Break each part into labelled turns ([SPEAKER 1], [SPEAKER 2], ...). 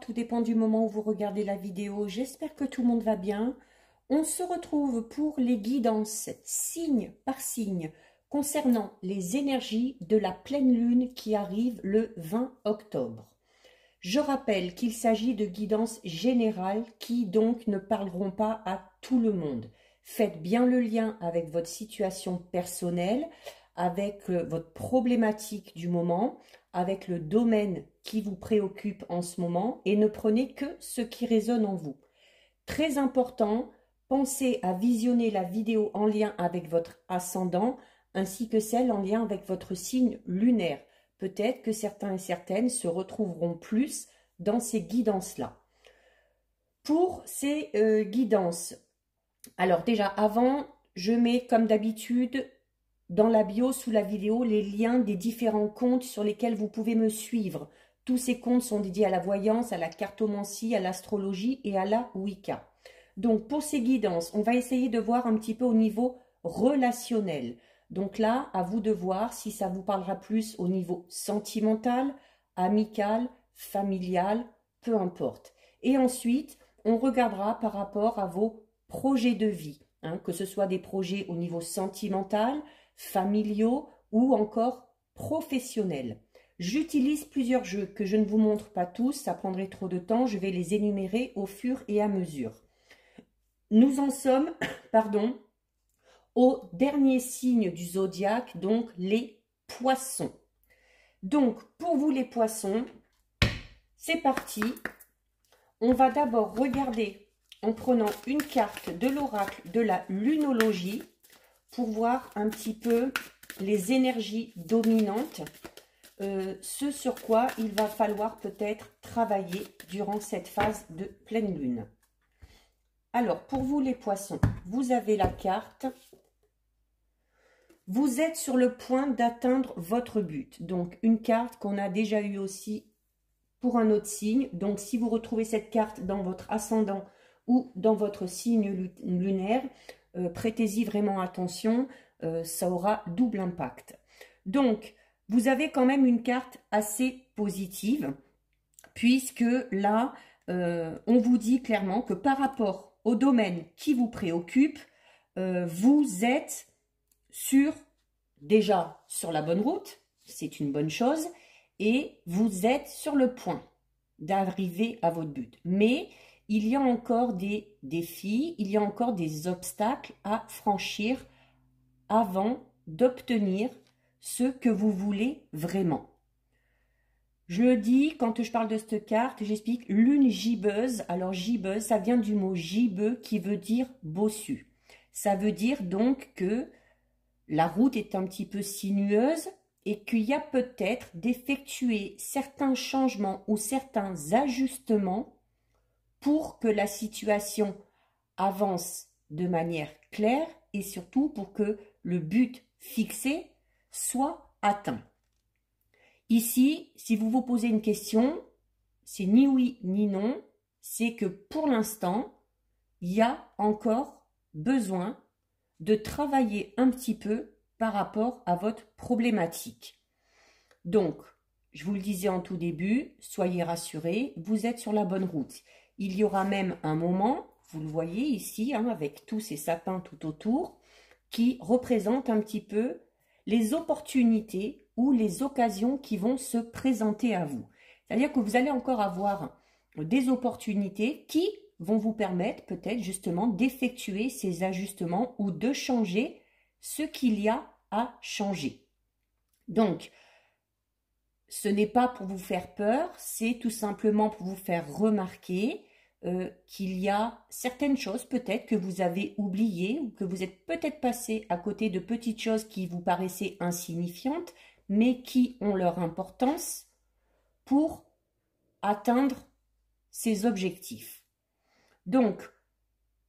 [SPEAKER 1] tout dépend du moment où vous regardez la vidéo. J'espère que tout le monde va bien. On se retrouve pour les guidances signe par signe concernant les énergies de la pleine lune qui arrive le 20 octobre. Je rappelle qu'il s'agit de guidances générales qui donc ne parleront pas à tout le monde. Faites bien le lien avec votre situation personnelle, avec votre problématique du moment, avec le domaine qui vous préoccupe en ce moment et ne prenez que ce qui résonne en vous. Très important, pensez à visionner la vidéo en lien avec votre ascendant ainsi que celle en lien avec votre signe lunaire. Peut-être que certains et certaines se retrouveront plus dans ces guidances-là. Pour ces guidances, alors déjà avant, je mets comme d'habitude dans la bio sous la vidéo les liens des différents comptes sur lesquels vous pouvez me suivre. Tous ces comptes sont dédiés à la voyance, à la cartomancie, à l'astrologie et à la Wicca. Donc pour ces guidances, on va essayer de voir un petit peu au niveau relationnel. Donc là, à vous de voir si ça vous parlera plus au niveau sentimental, amical, familial, peu importe. Et ensuite, on regardera par rapport à vos projets de vie, que ce soit des projets au niveau sentimental, familiaux ou encore professionnels. J'utilise plusieurs jeux que je ne vous montre pas tous, ça prendrait trop de temps, je vais les énumérer au fur et à mesure. Nous en sommes, pardon, au dernier signe du zodiaque, donc les poissons. Donc, pour vous les poissons, c'est parti. On va d'abord regarder en prenant une carte de l'oracle de la lunologie pour voir un petit peu les énergies dominantes, ce sur quoi il va falloir peut-être travailler durant cette phase de pleine lune. Alors, pour vous les poissons, vous avez la carte. Vous êtes sur le point d'atteindre votre but. Donc, une carte qu'on a déjà eue aussi pour un autre signe. Donc, si vous retrouvez cette carte dans votre ascendant ou dans votre signe lunaire, prêtez-y vraiment attention, ça aura double impact. Donc, vous avez quand même une carte assez positive, puisque là, on vous dit clairement que par rapport au domaine qui vous préoccupe, vous êtes déjà sur la bonne route, c'est une bonne chose, et vous êtes sur le point d'arriver à votre but. Mais il y a encore des défis, il y a encore des obstacles à franchir avant d'obtenir ce que vous voulez vraiment. Je le dis, quand je parle de cette carte, j'explique lune gibbeuse. Alors gibbeuse, ça vient du mot gibbeux qui veut dire bossu. Ça veut dire donc que la route est un petit peu sinueuse et qu'il y a peut-être d'effectuer certains changements ou certains ajustements pour que la situation avance de manière claire et surtout pour que le but fixé soit atteint. Ici, si vous vous posez une question, c'est ni oui ni non, c'est que pour l'instant, il y a encore besoin de travailler un petit peu par rapport à votre problématique. Donc, je vous le disais en tout début, soyez rassurés, vous êtes sur la bonne route. Il y aura même un moment, vous le voyez ici, avec tous ces sapins tout autour, qui représentent un petit peu les opportunités ou les occasions qui vont se présenter à vous. C'est-à-dire que vous allez encore avoir des opportunités qui vont vous permettre peut-être justement d'effectuer ces ajustements ou de changer ce qu'il y a à changer. Donc, ce n'est pas pour vous faire peur, c'est tout simplement pour vous faire remarquer qu'il y a certaines choses peut-être que vous avez oubliées ou que vous êtes peut-être passé à côté de petites choses qui vous paraissaient insignifiantes, mais qui ont leur importance pour atteindre ces objectifs. Donc,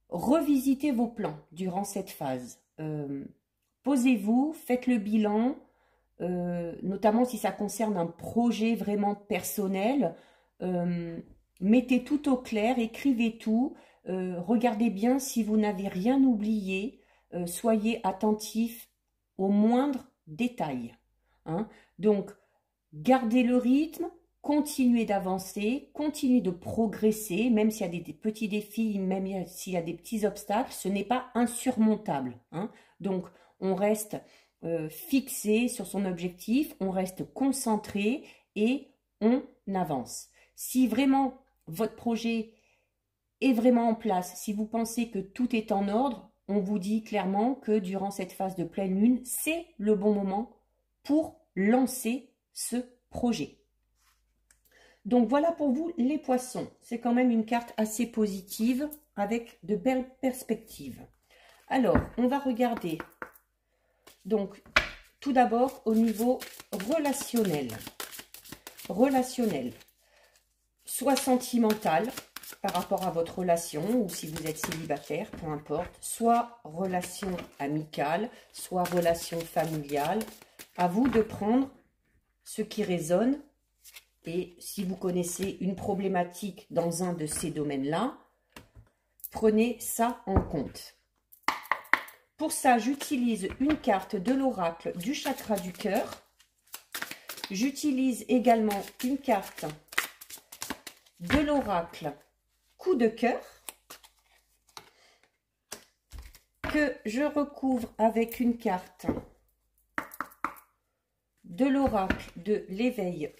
[SPEAKER 1] revisitez vos plans durant cette phase. Posez-vous, faites le bilan, notamment si ça concerne un projet vraiment personnel. Mettez tout au clair, écrivez tout, regardez bien si vous n'avez rien oublié, soyez attentif aux moindres détails. Donc, gardez le rythme, continuez d'avancer, continuez de progresser, même s'il y a des petits défis, même s'il y a des petits obstacles, ce n'est pas insurmontable, hein. Donc, on reste fixé sur son objectif, on reste concentré et on avance. Si vraiment votre projet est vraiment en place, si vous pensez que tout est en ordre, on vous dit clairement que durant cette phase de pleine lune, c'est le bon moment pour lancer ce projet. Donc voilà pour vous les poissons. C'est quand même une carte assez positive avec de belles perspectives. Alors, on va regarder. Donc, tout d'abord au niveau relationnel. Relationnel, soit sentimental par rapport à votre relation ou si vous êtes célibataire, peu importe, soit relation amicale, soit relation familiale. À vous de prendre ce qui résonne et si vous connaissez une problématique dans un de ces domaines-là, prenez ça en compte. Pour ça, j'utilise une carte de l'oracle du chakra du cœur. J'utilise également une carte de l'oracle coup de cœur que je recouvre avec une carte de l'oracle de l'éveil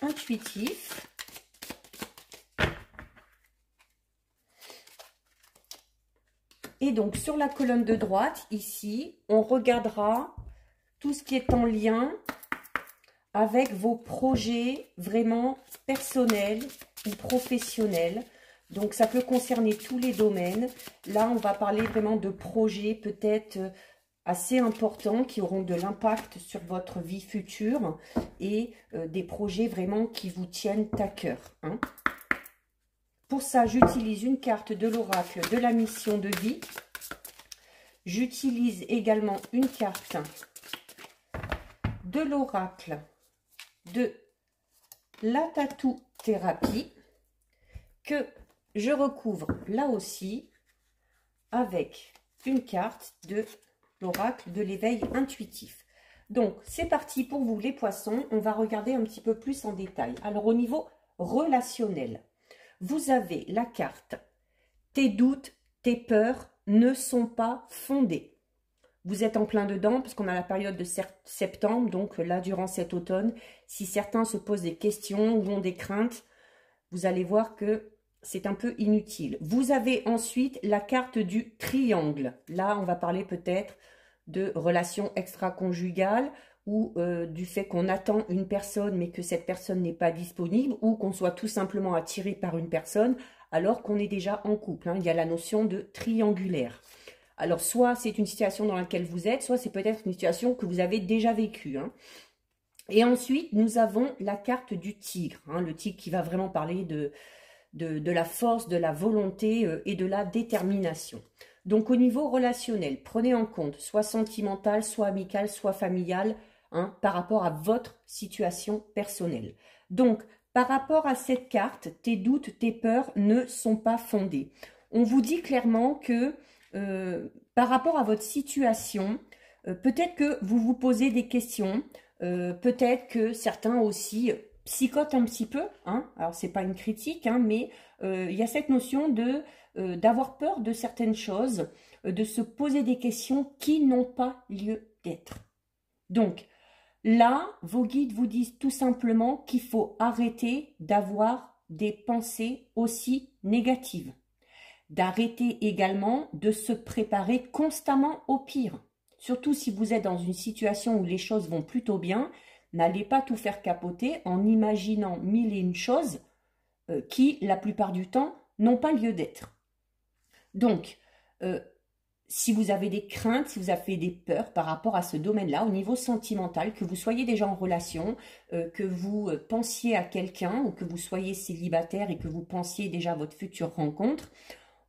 [SPEAKER 1] intuitif. Et donc, sur la colonne de droite, ici, on regardera tout ce qui est en lien avec vos projets vraiment personnels ou professionnels. Donc, ça peut concerner tous les domaines. Là, on va parler vraiment de projets peut-être assez importants qui auront de l'impact sur votre vie future et des projets vraiment qui vous tiennent à cœur, hein. Pour ça, j'utilise une carte de l'oracle de la mission de vie. J'utilise également une carte de l'oracle de la tatou-thérapie que je recouvre là aussi avec une carte de l'oracle de l'éveil intuitif. Donc, c'est parti pour vous les poissons. On va regarder un petit peu plus en détail. Alors, au niveau relationnel, vous avez la carte « Tes doutes, tes peurs ne sont pas fondés ». Vous êtes en plein dedans parce qu'on a la période de septembre. Donc là, durant cet automne, si certains se posent des questions ou ont des craintes, vous allez voir que c'est un peu inutile. Vous avez ensuite la carte du triangle. Là, on va parler peut-être de relations extra-conjugales ou du fait qu'on attend une personne mais que cette personne n'est pas disponible ou qu'on soit tout simplement attiré par une personne alors qu'on est déjà en couple, hein. Il y a la notion de triangulaire. Alors, soit c'est une situation dans laquelle vous êtes, soit c'est peut-être une situation que vous avez déjà vécue, hein. Et ensuite, nous avons la carte du tigre, hein, le tigre qui va vraiment parler de la force, de la volonté et de la détermination. Donc, au niveau relationnel, prenez en compte soit sentimental, soit amical, soit familial, hein, par rapport à votre situation personnelle. Donc, par rapport à cette carte, tes doutes, tes peurs ne sont pas fondés. On vous dit clairement que par rapport à votre situation, peut-être que vous vous posez des questions, peut-être que certains aussi psychotent un petit peu, hein. Alors c'est pas une critique, hein, mais il y a cette notion d'avoir peur de certaines choses, de se poser des questions qui n'ont pas lieu d'être. Donc là, vos guides vous disent tout simplement qu'il faut arrêter d'avoir des pensées aussi négatives. D'arrêter également de se préparer constamment au pire. Surtout si vous êtes dans une situation où les choses vont plutôt bien, n'allez pas tout faire capoter en imaginant mille et une choses qui, la plupart du temps, n'ont pas lieu d'être. Donc, si vous avez des craintes, si vous avez des peurs par rapport à ce domaine-là, au niveau sentimental, que vous soyez déjà en relation, que vous pensiez à quelqu'un ou que vous soyez célibataire et que vous pensiez déjà à votre future rencontre,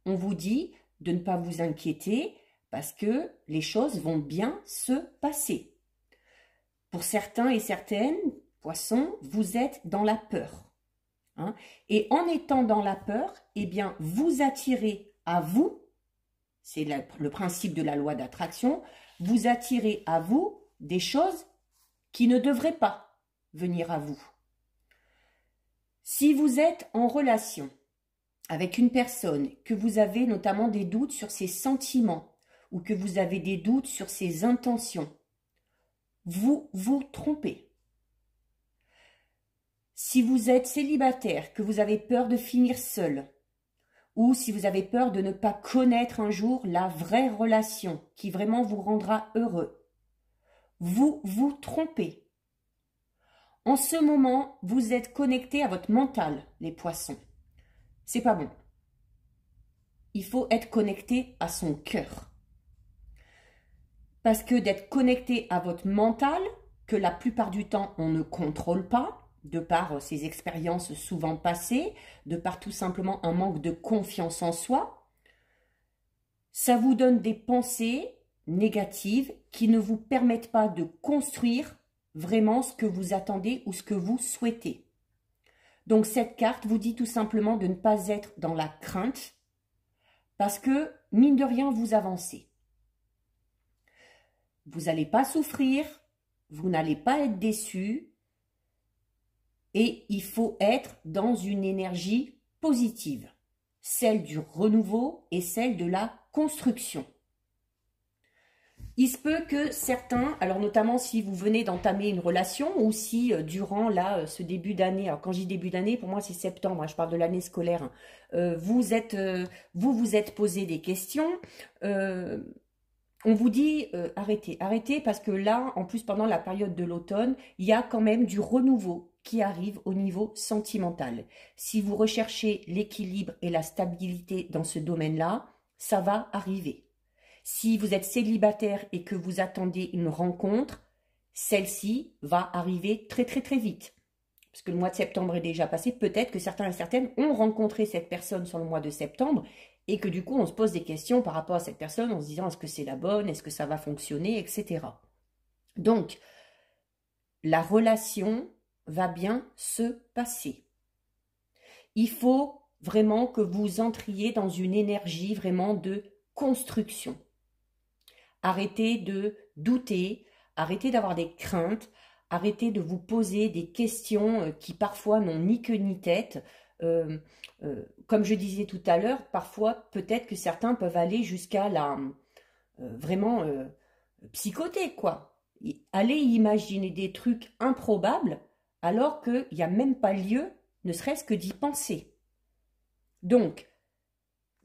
[SPEAKER 1] on vous dit de ne pas vous inquiéter parce que les choses vont bien se passer. Pour certains et certaines, poissons, vous êtes dans la peur, hein. Et en étant dans la peur, eh bien, vous attirez à vous, c'est le principe de la loi d'attraction, vous attirez à vous des choses qui ne devraient pas venir à vous. Si vous êtes en relation avec une personne, que vous avez notamment des doutes sur ses sentiments ou que vous avez des doutes sur ses intentions, vous vous trompez. Si vous êtes célibataire, que vous avez peur de finir seul, ou si vous avez peur de ne pas connaître un jour la vraie relation qui vraiment vous rendra heureux, vous vous trompez. En ce moment, vous êtes connecté à votre mental, les poissons. C'est pas bon. Il faut être connecté à son cœur. Parce que d'être connecté à votre mental, que la plupart du temps on ne contrôle pas, de par ses expériences souvent passées, de par tout simplement un manque de confiance en soi, ça vous donne des pensées négatives qui ne vous permettent pas de construire vraiment ce que vous attendez ou ce que vous souhaitez. Donc cette carte vous dit tout simplement de ne pas être dans la crainte parce que, mine de rien, vous avancez. Vous n'allez pas souffrir, vous n'allez pas être déçu et il faut être dans une énergie positive, celle du renouveau et celle de la construction. Il se peut que certains, alors notamment si vous venez d'entamer une relation ou si durant là, ce début d'année, alors quand je dis début d'année, pour moi c'est septembre, hein, je parle de l'année scolaire, vous vous êtes posé des questions, on vous dit arrêtez parce que là, en plus pendant la période de l'automne, il y a quand même du renouveau qui arrive au niveau sentimental. Si vous recherchez l'équilibre et la stabilité dans ce domaine-là, ça va arriver. Si vous êtes célibataire et que vous attendez une rencontre, celle-ci va arriver très très très vite. Parce que le mois de septembre est déjà passé, peut-être que certains et certaines ont rencontré cette personne sur le mois de septembre et que du coup on se pose des questions par rapport à cette personne en se disant est-ce que c'est la bonne, est-ce que ça va fonctionner, etc. Donc, la relation va bien se passer. Il faut vraiment que vous entriez dans une énergie vraiment de construction. Arrêtez de douter, arrêtez d'avoir des craintes, arrêtez de vous poser des questions qui parfois n'ont ni queue ni tête. Comme je disais tout à l'heure, parfois peut-être que certains peuvent aller jusqu'à la vraiment psychoter, quoi. Aller imaginer des trucs improbables alors qu'il n'y a même pas lieu, ne serait-ce que d'y penser. Donc,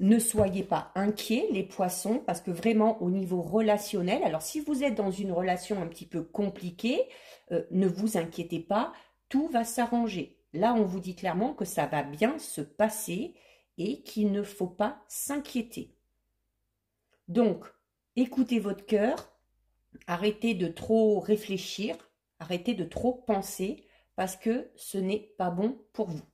[SPEAKER 1] ne soyez pas inquiets, les poissons, parce que vraiment au niveau relationnel, alors si vous êtes dans une relation un petit peu compliquée, ne vous inquiétez pas, tout va s'arranger. Là, on vous dit clairement que ça va bien se passer et qu'il ne faut pas s'inquiéter. Donc, écoutez votre cœur, arrêtez de trop réfléchir, arrêtez de trop penser, parce que ce n'est pas bon pour vous.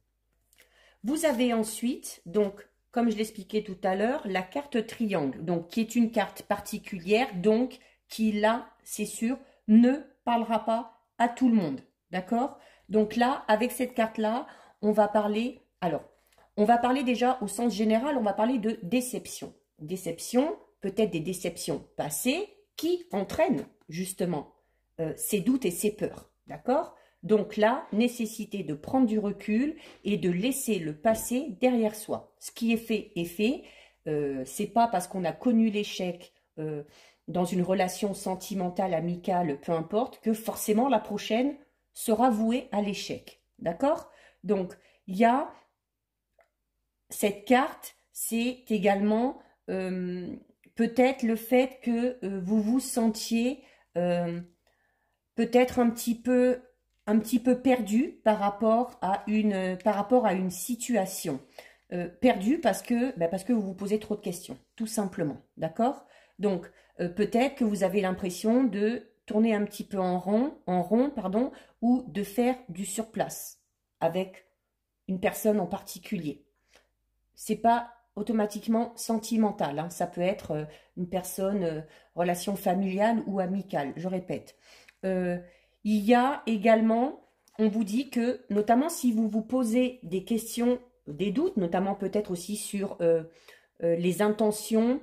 [SPEAKER 1] Vous avez ensuite, donc, comme je l'expliquais tout à l'heure, la carte triangle, donc qui est une carte particulière, donc qui là, c'est sûr, ne parlera pas à tout le monde, d'accord? Donc là, avec cette carte-là, on va parler, alors, on va parler déjà au sens général, on va parler de déception. Déception, peut-être des déceptions passées qui entraînent justement ces doutes et ces peurs, d'accord? Donc là, nécessité de prendre du recul et de laisser le passé derrière soi. Ce qui est fait est fait. C'est pas parce qu'on a connu l'échec dans une relation sentimentale, amicale, peu importe, que forcément la prochaine sera vouée à l'échec. D'accord? Donc, il y a cette carte, c'est également peut-être le fait que vous vous sentiez peut-être un petit peu perdu par rapport à une situation. Perdu parce que vous vous posez trop de questions, tout simplement, d'accord? Donc, peut-être que vous avez l'impression de tourner un petit peu en rond, pardon, ou de faire du surplace avec une personne en particulier. C'est pas automatiquement sentimental, hein, ça peut être une personne, relation familiale ou amicale, je répète. Il y a également, on vous dit que, notamment si vous vous posez des questions, des doutes, notamment peut-être aussi sur les intentions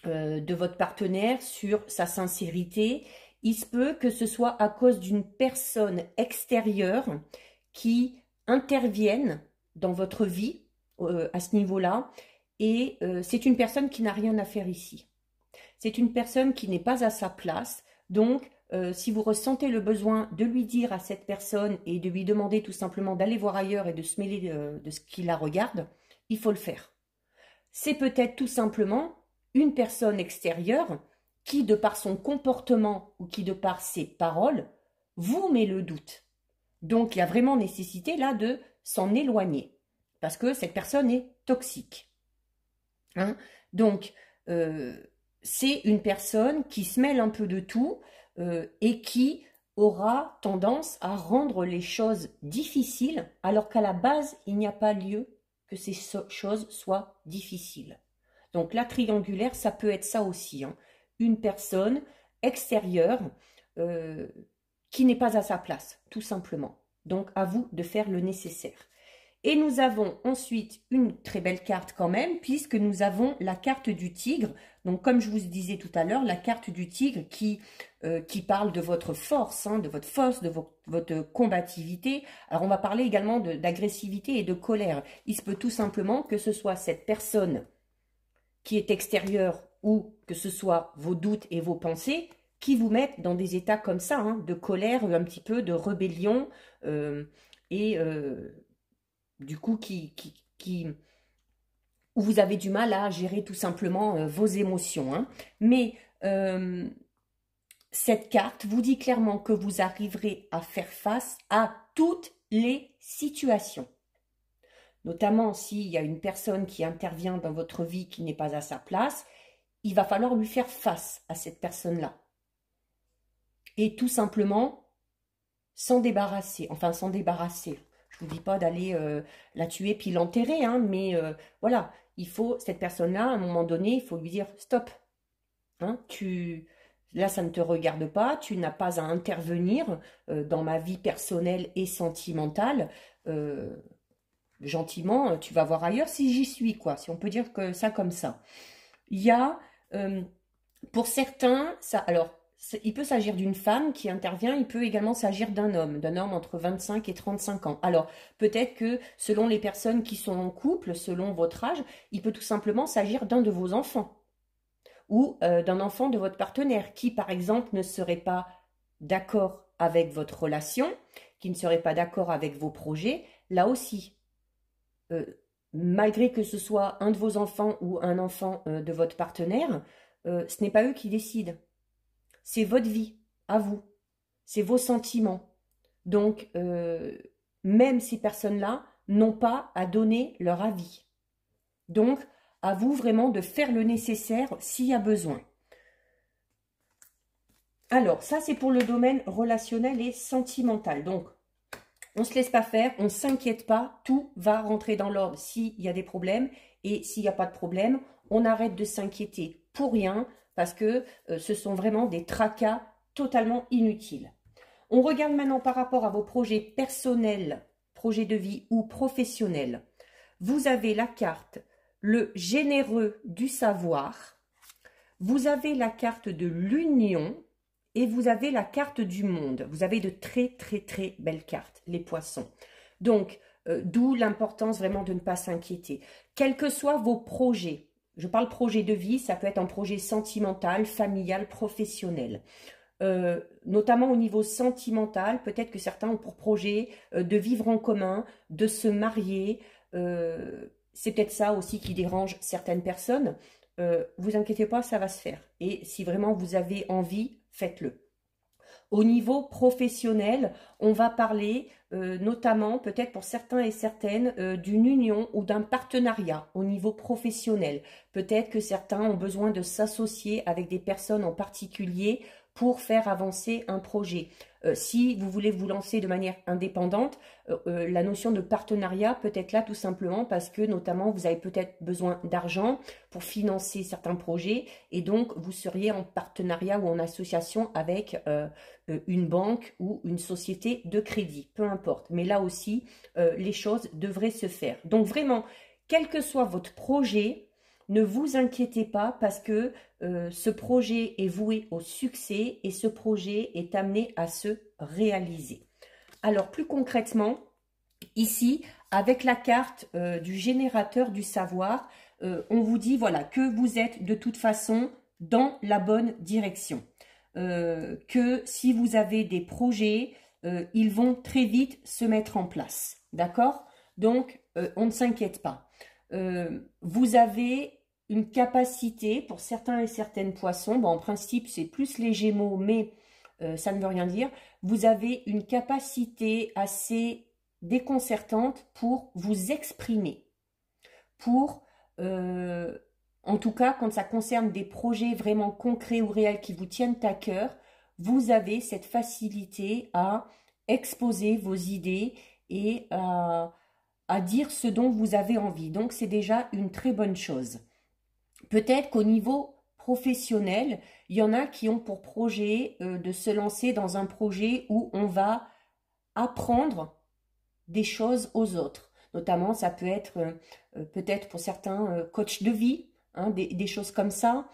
[SPEAKER 1] de votre partenaire, sur sa sincérité, il se peut que ce soit à cause d'une personne extérieure qui interviennent dans votre vie à ce niveau-là, et c'est une personne qui n'a rien à faire ici. C'est une personne qui n'est pas à sa place, donc si vous ressentez le besoin de lui dire à cette personne et de lui demander tout simplement d'aller voir ailleurs et de se mêler de ce qui la regarde, il faut le faire. C'est peut-être tout simplement une personne extérieure qui, de par son comportement ou qui, de par ses paroles, vous met le doute. Donc, il y a vraiment nécessité là de s'en éloigner parce que cette personne est toxique. Hein? Donc, c'est une personne qui se mêle un peu de tout et qui aura tendance à rendre les choses difficiles alors qu'à la base, il n'y a pas lieu que ces choses soient difficiles. Donc la triangulaire, ça peut être ça aussi. Hein. Une personne extérieure qui n'est pas à sa place, tout simplement. Donc à vous de faire le nécessaire. Et nous avons ensuite une très belle carte quand même, puisque nous avons la carte du tigre. Donc comme je vous disais tout à l'heure, la carte du tigre qui parle de votre force, hein, de votre force, de votre combativité. Alors on va parler également d'agressivité et de colère. Il se peut tout simplement que ce soit cette personne qui est extérieure ou que ce soit vos doutes et vos pensées qui vous mettent dans des états comme ça, hein, de colère, un petit peu de rébellion du coup, où vous avez du mal à gérer tout simplement vos émotions. Hein. Mais cette carte vous dit clairement que vous arriverez à faire face à toutes les situations. Notamment s'il y a une personne qui intervient dans votre vie qui n'est pas à sa place, il va falloir lui faire face à cette personne-là. Et tout simplement s'en débarrasser. Enfin, s'en débarrasser. Je ne vous dis pas d'aller la tuer puis l'enterrer, hein, mais voilà, il faut, cette personne-là, à un moment donné, il faut lui dire stop. Hein, là, ça ne te regarde pas, tu n'as pas à intervenir dans ma vie personnelle et sentimentale. Gentiment, tu vas voir ailleurs si j'y suis, quoi, si on peut dire que ça comme ça. Il y a, pour certains, ça, alors, il peut s'agir d'une femme qui intervient, il peut également s'agir d'un homme entre 25 et 35 ans. Alors, peut-être que selon les personnes qui sont en couple, selon votre âge, il peut tout simplement s'agir d'un de vos enfants ou d'un enfant de votre partenaire qui, par exemple, ne serait pas d'accord avec votre relation, qui ne serait pas d'accord avec vos projets. Là aussi, malgré que ce soit un de vos enfants ou un enfant de votre partenaire, ce n'est pas eux qui décident. C'est votre vie, à vous. C'est vos sentiments. Donc, même ces personnes-là n'ont pas à donner leur avis. Donc, à vous vraiment de faire le nécessaire s'il y a besoin. Alors, ça c'est pour le domaine relationnel et sentimental. Donc, on ne se laisse pas faire, on ne s'inquiète pas, tout va rentrer dans l'ordre s'il y a des problèmes. Et s'il n'y a pas de problème, on arrête de s'inquiéter pour rien, parce que ce sont vraiment des tracas totalement inutiles. On regarde maintenant par rapport à vos projets personnels, projets de vie ou professionnels. Vous avez la carte, le généreux du savoir. Vous avez la carte de l'union et vous avez la carte du monde. Vous avez de très, très, très belles cartes, les poissons. Donc, d'où l'importance vraiment de ne pas s'inquiéter. Quels que soient vos projets, je parle projet de vie, ça peut être un projet sentimental, familial, professionnel. Notamment au niveau sentimental, peut-être que certains ont pour projet de vivre en commun, de se marier. C'est peut-être ça aussi qui dérange certaines personnes. Vous inquiétez pas, ça va se faire. Et si vraiment vous avez envie, faites-le. Au niveau professionnel, on va parler notamment, peut-être pour certains et certaines, d'une union ou d'un partenariat au niveau professionnel. Peut-être que certains ont besoin de s'associer avec des personnes en particulier pour faire avancer un projet. Si vous voulez vous lancer de manière indépendante, la notion de partenariat peut être là tout simplement parce que notamment vous avez peut-être besoin d'argent pour financer certains projets et donc vous seriez en partenariat ou en association avec une banque ou une société de crédit, peu importe. Mais là aussi, les choses devraient se faire. Donc vraiment, quel que soit votre projet, ne vous inquiétez pas parce que ce projet est voué au succès et ce projet est amené à se réaliser. Alors plus concrètement, Ici, avec la carte du générateur du savoir, on vous dit voilà que vous êtes de toute façon dans la bonne direction. Que si vous avez des projets, ils vont très vite se mettre en place. D'accord? Donc, on ne s'inquiète pas. Vous avez une capacité, pour certains et certaines poissons, bon, en principe, c'est plus les Gémeaux, mais ça ne veut rien dire. Vous avez une capacité assez déconcertante pour vous exprimer, pour, en tout cas, quand ça concerne des projets vraiment concrets ou réels qui vous tiennent à cœur, vous avez cette facilité à exposer vos idées et à dire ce dont vous avez envie. Donc, c'est déjà une très bonne chose. Peut-être qu'au niveau professionnel, il y en a qui ont pour projet de se lancer dans un projet où on va apprendre des choses aux autres. Notamment, ça peut être peut-être pour certains coach de vie, hein, des choses comme ça,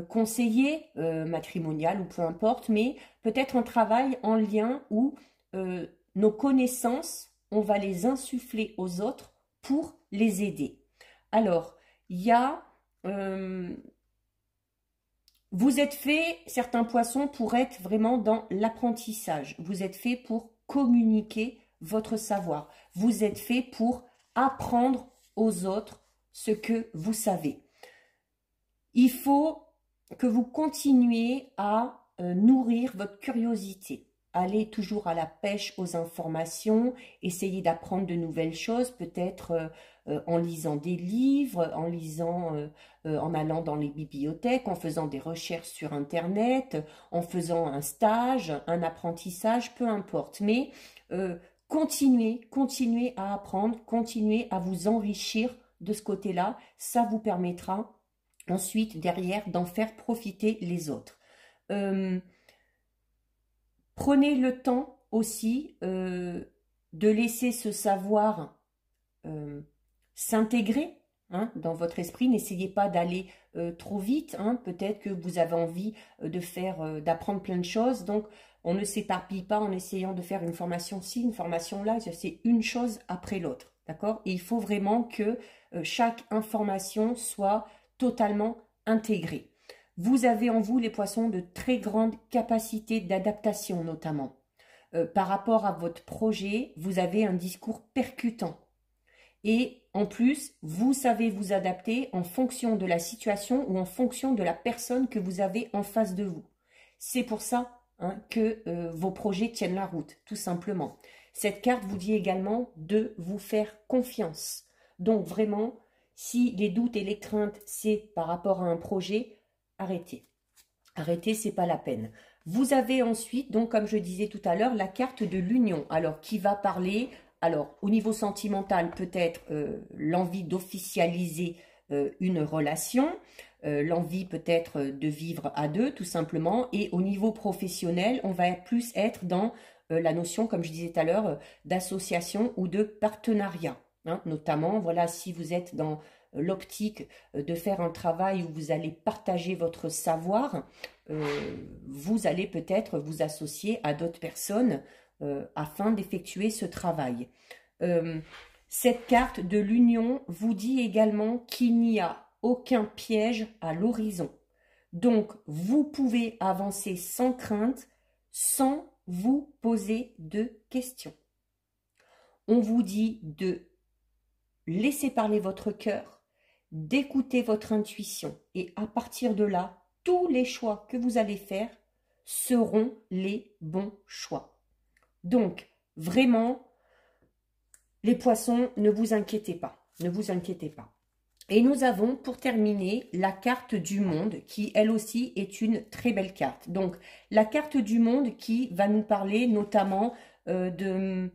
[SPEAKER 1] conseiller matrimonial ou peu importe, mais peut-être un travail en lien où nos connaissances, on va les insuffler aux autres pour les aider. Alors, il y a... vous êtes fait, certains poissons, pour être vraiment dans l'apprentissage. Vous êtes fait pour communiquer votre savoir. Vous êtes fait pour apprendre aux autres ce que vous savez. Il faut que vous continuiez à nourrir votre curiosité. Allez toujours à la pêche aux informations, essayez d'apprendre de nouvelles choses, peut-être en lisant des livres, en lisant, en allant dans les bibliothèques, en faisant des recherches sur Internet, en faisant un stage, un apprentissage, peu importe. Mais continuez à apprendre, continuez à vous enrichir de ce côté-là. Ça vous permettra ensuite, derrière, d'en faire profiter les autres. Prenez le temps aussi de laisser ce savoir s'intégrer hein, dans votre esprit. N'essayez pas d'aller trop vite. Hein. Peut-être que vous avez envie de faire, d'apprendre plein de choses. Donc, on ne s'éparpille pas en essayant de faire une formation ci, une formation là. C'est une chose après l'autre. D'accord? Et il faut vraiment que chaque information soit totalement intégrée. Vous avez en vous, les poissons, de très grandes capacités d'adaptation, notamment. Par rapport à votre projet, vous avez un discours percutant. Et en plus, vous savez vous adapter en fonction de la situation ou en fonction de la personne que vous avez en face de vous. C'est pour ça hein, que vos projets tiennent la route, tout simplement. Cette carte vous dit également de vous faire confiance. Donc vraiment, si les doutes et les craintes, c'est par rapport à un projet, arrêtez. Arrêtez, c'est pas la peine. Vous avez ensuite, donc comme je disais tout à l'heure, la carte de l'union. Alors, qui va parler, alors au niveau sentimental, peut-être l'envie d'officialiser une relation, l'envie peut-être de vivre à deux, tout simplement. Et au niveau professionnel, on va plus être dans la notion, comme je disais tout à l'heure, d'association ou de partenariat. Hein, notamment, voilà, si vous êtes dans l'optique de faire un travail où vous allez partager votre savoir, vous allez peut-être vous associer à d'autres personnes afin d'effectuer ce travail. Cette carte de l'union vous dit également qu'il n'y a aucun piège à l'horizon. Donc, vous pouvez avancer sans crainte, sans vous poser de questions. On vous dit de laisser parler votre cœur, d'écouter votre intuition. Et à partir de là, tous les choix que vous allez faire seront les bons choix. Donc, vraiment, les poissons, ne vous inquiétez pas. Ne vous inquiétez pas. Et nous avons, pour terminer, la carte du monde, qui, elle aussi, est une très belle carte. Donc, la carte du monde qui va nous parler notamment de...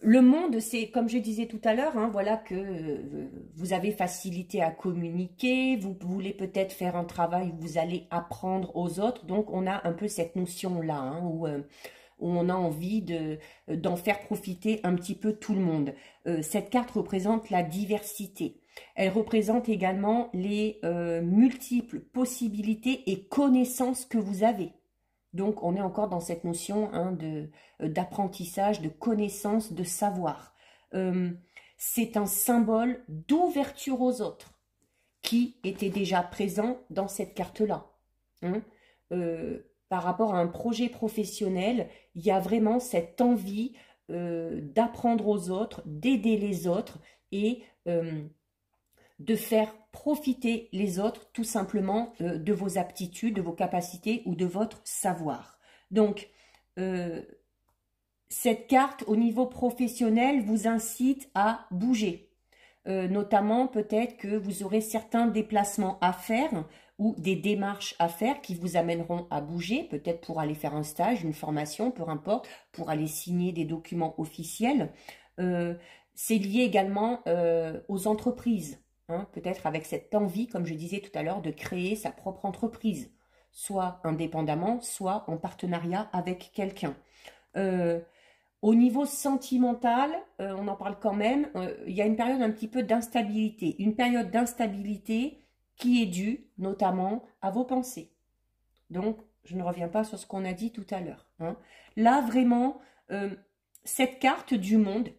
[SPEAKER 1] Le monde, c'est comme je disais tout à l'heure, hein, voilà que vous avez facilité à communiquer, vous voulez peut-être faire un travail où vous allez apprendre aux autres. Donc, on a un peu cette notion-là, hein, où on a envie d'en faire profiter un petit peu tout le monde. Cette carte représente la diversité. Elle représente également les multiples possibilités et connaissances que vous avez. Donc, on est encore dans cette notion hein, d'apprentissage, de connaissance, de savoir. C'est un symbole d'ouverture aux autres qui était déjà présent dans cette carte-là. Hein. Par rapport à un projet professionnel, il y a vraiment cette envie d'apprendre aux autres, d'aider les autres et de faire profiter les autres tout simplement de vos aptitudes, de vos capacités ou de votre savoir. Donc, cette carte au niveau professionnel vous incite à bouger. Notamment peut-être que vous aurez certains déplacements à faire ou des démarches à faire qui vous amèneront à bouger, peut-être pour aller faire un stage, une formation, peu importe, pour aller signer des documents officiels. C'est lié également aux entreprises, hein, peut-être avec cette envie, comme je disais tout à l'heure, de créer sa propre entreprise, soit indépendamment, soit en partenariat avec quelqu'un. Au niveau sentimental, on en parle quand même, il y a une période un petit peu d'instabilité. Une période d'instabilité qui est due notamment à vos pensées. Donc, je ne reviens pas sur ce qu'on a dit tout à l'heure. Hein. Là, vraiment, cette carte du monde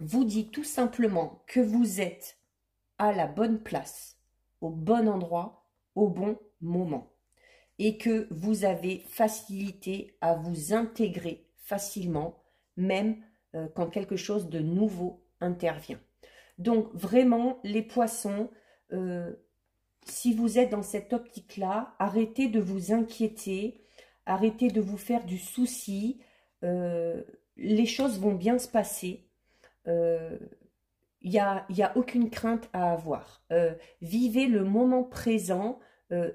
[SPEAKER 1] vous dit tout simplement que vous êtes à la bonne place, au bon endroit, au bon moment. Et que vous avez facilité à vous intégrer facilement même quand quelque chose de nouveau intervient. Donc vraiment, les poissons, si vous êtes dans cette optique-là, arrêtez de vous inquiéter, arrêtez de vous faire du souci, les choses vont bien se passer, il n'y a aucune crainte à avoir. Vivez le moment présent,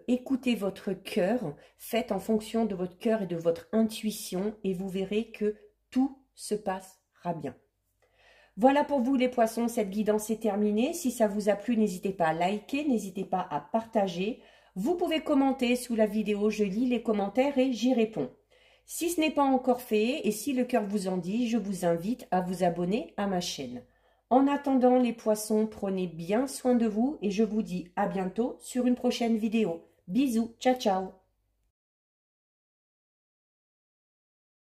[SPEAKER 1] écoutez votre cœur, faites en fonction de votre cœur et de votre intuition et vous verrez que tout se passera bien. Voilà pour vous les poissons, cette guidance est terminée. Si ça vous a plu, n'hésitez pas à liker, n'hésitez pas à partager. Vous pouvez commenter sous la vidéo, je lis les commentaires et j'y réponds. Si ce n'est pas encore fait et si le cœur vous en dit, je vous invite à vous abonner à ma chaîne. En attendant les poissons, prenez bien soin de vous et je vous dis à bientôt sur une prochaine vidéo. Bisous, ciao ciao.